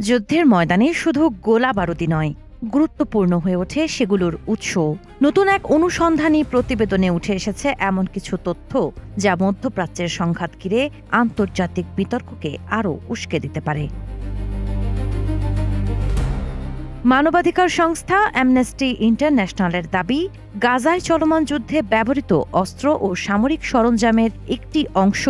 যুদ্ধের ময়দানে শুধু গোলা বারুদি নয়, গুরুত্বপূর্ণ হয়ে ওঠে সেগুলোর উৎস। নতুন এক অনুসন্ধানী প্রতিবেদনে উঠে এসেছে এমন কিছু তথ্য যা মধ্যপ্রাচ্যের সংঘাত ঘিরে আন্তর্জাতিক বিতর্ককে আরও উস্কে দিতে পারে। মানবাধিকার সংস্থা অ্যামনেস্টি ইন্টারন্যাশনালের দাবি, গাজায় চলমান যুদ্ধে ব্যবহৃত অস্ত্র ও সামরিক সরঞ্জামের একটি অংশ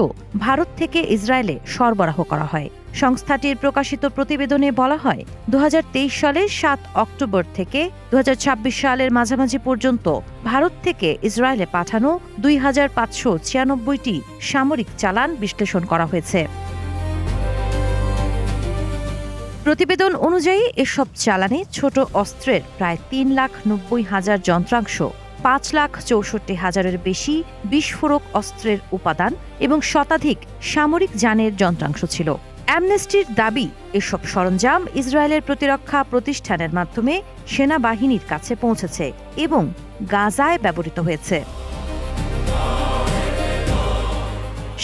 ভারত থেকে ইসরায়েলে সরবরাহ করা হয়। সংস্থাটির প্রকাশিত প্রতিবেদনে বলা হয়, ২০২৩ সালের ৭ অক্টোবর থেকে ২০২৬ সালের মাঝামাঝি পর্যন্ত ভারত থেকে ইসরায়েলে পাঠানো ২৫৯৬টি সামরিক চালান বিশ্লেষণ করা হয়েছে। প্রতিবেদন অনুযায়ী এসব চালানে ছোট অস্ত্রের প্রায় ৩,৯০,০০০ যন্ত্রাংশ, ৫,৬৪,০০০-এর বেশি বিস্ফোরক অস্ত্রের উপাদান এবং শতাধিক সামরিক যানের যন্ত্রাংশ ছিল। অ্যামনেস্টির দাবি, এসব সরঞ্জাম ইসরায়েলের প্রতিরক্ষা প্রতিষ্ঠানের মাধ্যমে সেনাবাহিনীর কাছে পৌঁছেছে এবং গাজায় ব্যবহৃত হয়েছে।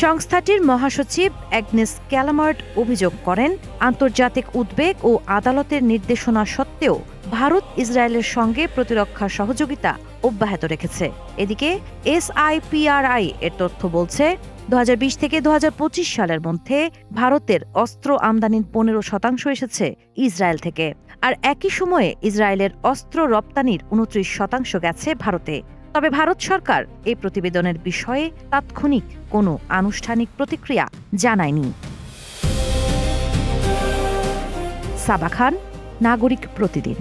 সংস্থাটির মহাসচিব অ্যাগনেস ক্যালামার্ট অভিযোগ করেন, আন্তর্জাতিক উদ্বেগ ও আদালতের নির্দেশনা সত্ত্বেও ভারত ইসরায়েলের সঙ্গে প্রতিরক্ষা সহযোগিতা অব্যাহত রেখেছে। এদিকে এসআইপিআরআই এর তথ্য বলছে, ২০২০ থেকে ২০২৫ সালের মধ্যে ভারতের অস্ত্র আমদানির ১৫% এসেছে ইসরায়েল থেকে, আর একই সময়ে ইসরায়েলের অস্ত্র রপ্তানির ২৯% গেছে ভারতে। তবে ভারত সরকার এই প্রতিবেদনের বিষয়ে তাৎক্ষণিক কোনো আনুষ্ঠানিক প্রতিক্রিয়া জানায়নি। সাবা খান, নাগরিক প্রতিদিন।